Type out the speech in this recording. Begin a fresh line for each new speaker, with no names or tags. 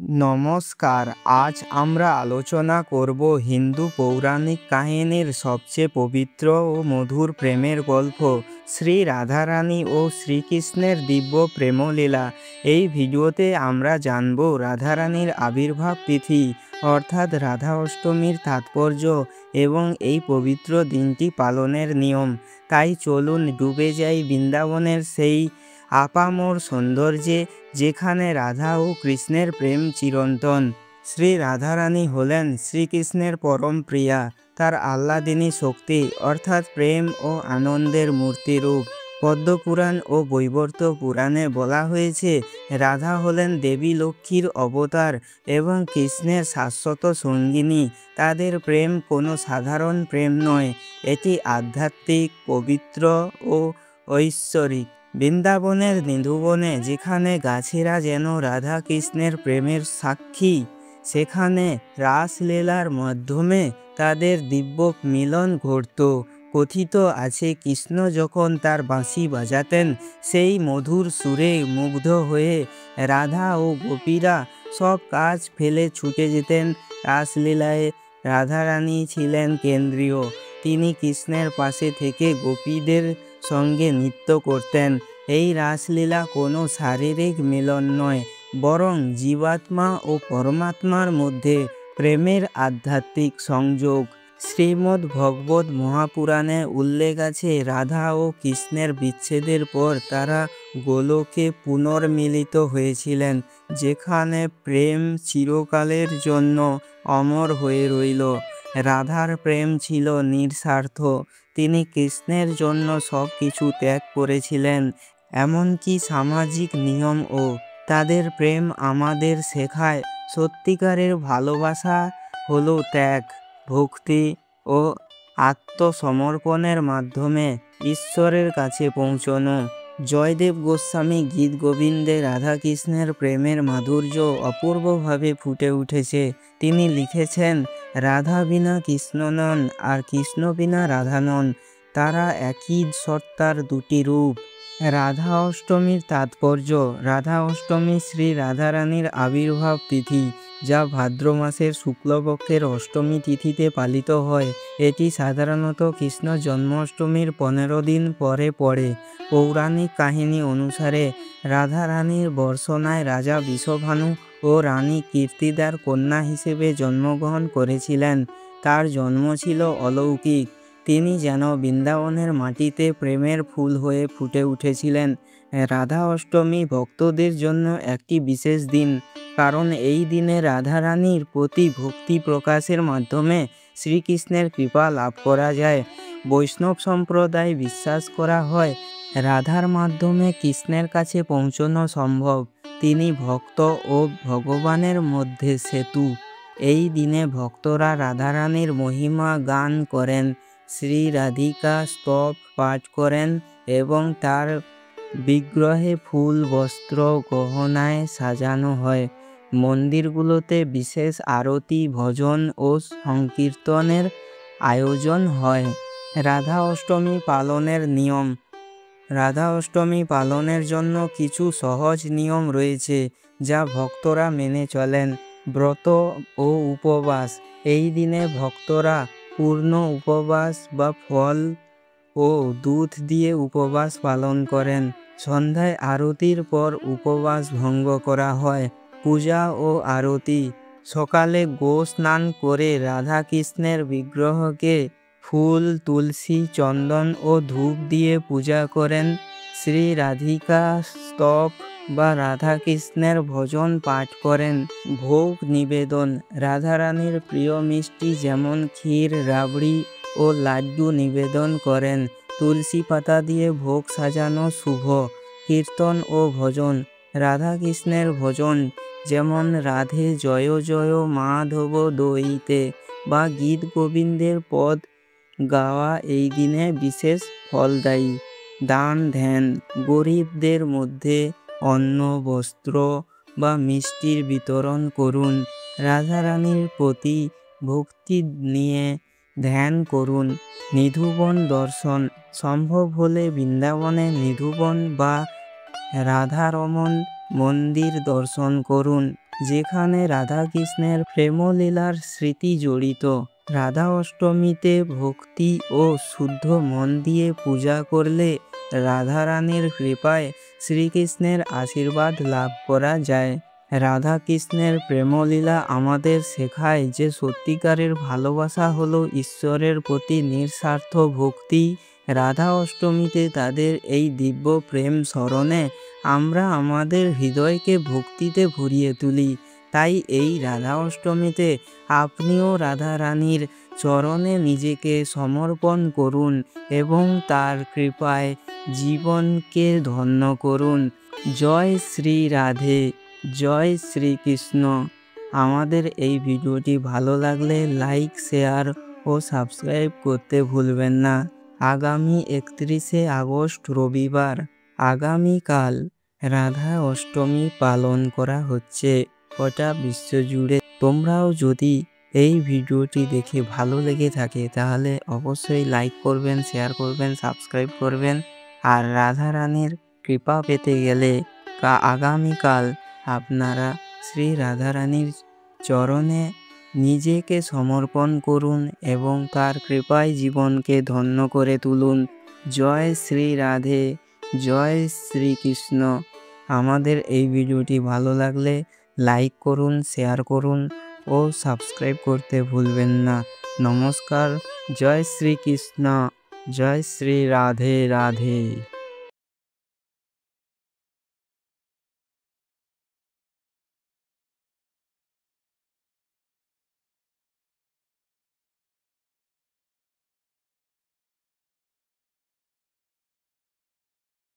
নমস্কার। আজ আমরা আলোচনা করব হিন্দু পৌরাণিক কাহিনীর সবচেয়ে পবিত্র ও মধুর প্রেমের গল্প, শ্রী রাধারানী ও শ্রীকৃষ্ণের দিব্য প্রেমলীলা। এই ভিডিওতে আমরা জানব রাধারানীর আবির্ভাব তিথি অর্থাৎ রাধা অষ্টমীর তাৎপর্য এবং এই পবিত্র দিনটি পালনের নিয়ম। তাই চলুন ডুবে যাই বৃন্দাবনের সেই আপামর সৌন্দর্যে, যেখানে রাধা ও কৃষ্ণের প্রেম চিরন্তন। শ্রী রাধারানী হলেন শ্রীকৃষ্ণের পরম প্রিয়া, তার আহ্লাদিনী শক্তি অর্থাৎ প্রেম ও আনন্দের মূর্তিরূপ। পদ্মপুরাণ ও বৈবর্ত পুরাণে বলা হয়েছে, রাধা হলেন দেবী লক্ষ্মীর অবতার এবং কৃষ্ণের শাশ্বত সঙ্গিনী। তাদের প্রেম কোনো সাধারণ প্রেম নয়, এটি আধ্যাত্মিক, পবিত্র ও ঐশ্বরিক। বৃন্দাবনের নিধুবনে যেখানে গাছেরা যেন রাধা কৃষ্ণের প্রেমের সাক্ষী, সেখানে রাসলীলার মাধ্যমে তাদের দিব্য মিলন ঘটত। কথিত আছে, কৃষ্ণ যখন তার বাঁশি বাজাতেন, সেই মধুর সুরে মুগ্ধ হয়ে রাধা ও গোপীরা সব কাজ ফেলে ছুটে যেতেন রাসলীলায়। রাধারানী ছিলেন কেন্দ্রীয়, তিনি কৃষ্ণের পাশে থেকে গোপীদের সঙ্গে নৃত্য করতেন। এই রাসলীলা কোনো শারীরিক মিলন নয়, বরং জীবাত্মা ও পরমাত্মার মধ্যে প্রেমের আধ্যাত্মিক সংযোগ। শ্রীমদ্ ভগবত মহাপুরাণে উল্লেখ আছে, রাধা ও কৃষ্ণের বিচ্ছেদের পর তারা গোলকে পুনর্মিলিত হয়েছিলেন, যেখানে প্রেম চিরকালের জন্য অমর হয়ে রইল। রাধার প্রেম ছিল নিঃস্বার্থ, তিনি কৃষ্ণের জন্য সব কিছু ত্যাগ করেছিলেন, এমনকি সামাজিক নিয়মও। তাদের প্রেম আমাদের শেখায়, সত্যিকারের ভালোবাসা হলো ত্যাগ, ভক্তি ও আত্মসমর্পণের মাধ্যমে ঈশ্বরের কাছে পৌঁছনো। জয়দেব গোস্বামী গীত গোবিন্দে রাধাকৃষ্ণের প্রেমের মাধুর্য অপূর্বভাবে ফুটে উঠেছে। তিনি লিখেছেন, রাধা বিনা কৃষ্ণ নন, আর কৃষ্ণ বিনা রাধা নন, তারা একই সত্তার দুটি রূপ। রাধা অষ্টমীর তাৎপর্য। রাধা অষ্টমী শ্রী রাধারানীর আবির্ভাব তিথি, যা ভাদ্র মাসের শুক্লপক্ষের অষ্টমী তিথিতে পালিত হয়। এটি সাধারণত কৃষ্ণ জন্মাষ্টমীর 15 দিন পরে পড়ে। পৌরাণিক কাহিনী অনুসারে রাধারানীর বর্ষণায় রাজা বৃষভানু ও রানী কীর্তিদার কন্যা হিসেবে জন্মগ্রহণ করেছিলেন। তার জন্ম ছিল অলৌকিক, তিনি যেন বৃন্দাবনের মাটিতে প্রেমের ফুল হয়ে ফুটে উঠেছিলেন। রাধা অষ্টমী ভক্তদের জন্য একটি বিশেষ দিন, কারণ এই দিনে রাধারানীর প্রতি ভক্তি প্রকাশের মাধ্যমে শ্রীকৃষ্ণের কৃপা লাভ করা যায়। বৈষ্ণব সম্প্রদায় বিশ্বাস করা হয়, রাধার মাধ্যমে কৃষ্ণের কাছে পৌঁছানো সম্ভব, তিনি ভক্ত ও ভগবানের মধ্যে সেতু। এই দিনে ভক্তরা রাধারানীর মহিমা গান করেন, শ্রী রাধিকা স্তব পাঠ করেন এবং তার বিগ্রহে ফুল, বস্ত্র, গহনায় সাজানো হয়। মন্দিরগুলোতে বিশেষ আরতি, ভজন ও সংকীর্তনের আয়োজন হয়। রাধা অষ্টমী পালনের নিয়ম। রাধা অষ্টমী পালনের জন্য কিছু সহজ নিয়ম রয়েছে, যা ভক্তরা মেনে চলেন। ব্রত ও উপবাস। এই দিনে ভক্তরা পূর্ণ উপবাস বা ফল ও দুধ দিয়ে উপবাস পালন করেন। সন্ধ্যায় আরতির পর উপবাস ভঙ্গ করা হয়। পূজা ও আরতি। সকালে গো স্নান করে রাধা কৃষ্ণের বিগ্রহকে ফুল, তুলসী, চন্দন ও ধূপ দিয়ে পূজা করেন। শ্রী রাধিকা স্তব বা রাধাকৃষ্ণের ভজন পাঠ করেন। ভোগ নিবেদন। রাধারানীর প্রিয় মিষ্টি যেমন ক্ষীর, রাবড়ি ও লাড্ডু নিবেদন করেন। তুলসী পাতা দিয়ে ভোগ সাজানো শুভ। কীর্তন ও ভজন। রাধাকৃষ্ণের ভজন যেমন রাধে জয় জয় মাধব দইতে বা গীত গোবিন্দের পদ গাওয়া এই দিনে বিশেষ ফলদায়ী। দান ধ্যান। গরিবদের মধ্যে অন্ন, বস্ত্র বা মিষ্টির বিতরণ করুন। রাধারানীর প্রতি ভক্তি নিয়ে ধ্যান করুন। নিধুবন দর্শন। সম্ভব হলে বৃন্দাবনে নিধুবন বা রাধারমণ মন্দির দর্শন করুন। যেখানে রাধাকৃষ্ণের প্রেমলীলার স্মৃতি জড়িত। রাধা অষ্টমীতে ভক্তি ও শুদ্ধ মন দিয়ে পূজা করলে রাধারানীর কৃপায় শ্রীকৃষ্ণের আশীর্বাদ লাভ করা যায়। রাধাকৃষ্ণের প্রেমলীলা আমাদের শেখায় যে সত্যিকারের ভালোবাসা হলো ঈশ্বরের প্রতি নিঃস্বার্থ ভক্তি। রাধা অষ্টমীতে তাদের এই দিব্য প্রেম স্মরণে আমরা আমাদের হৃদয়কে ভক্তিতে ভরিয়ে তুলি। তাই এই রাধা অষ্টমীতে আপনিও রাধারানীর চরণে নিজেকে সমর্পণ করুন এবং তার কৃপায় জীবনকে ধন্য করুন। জয় শ্রী রাধে, জয় শ্রীকৃষ্ণ। আমাদের এই ভিডিওটি ভালো লাগলে লাইক, শেয়ার ও সাবস্ক্রাইব করতে ভুলবেন না। আগামী 31শে আগস্ট রবিবার আগামীকাল রাধা অষ্টমী পালন করা হচ্ছে গোটা বিশ্বজুড়ে। তোমরাও যদি এই ভিডিওটি দেখে ভালো লেগে থাকে তাহলে অবশ্যই লাইক করবেন, শেয়ার করবেন, সাবস্ক্রাইব করবেন। আর রাধারানীর কৃপা পেতে গেলে আগামীকাল আপনারা শ্রী রাধারানীর চরণে নিজেকে সমর্পণ করুন এবং তার কৃপায় জীবনকে ধন্য করে তুলুন। জয় শ্রী রাধে, জয় শ্রীকৃষ্ণ। আমাদের এই ভিডিওটি ভালো লাগলে লাইক করুন, শেয়ার করুন ও সাবস্ক্রাইব করতে ভুলবেন না। নমস্কার। জয় শ্রীকৃষ্ণ, জয় শ্রী রাধে রাধে।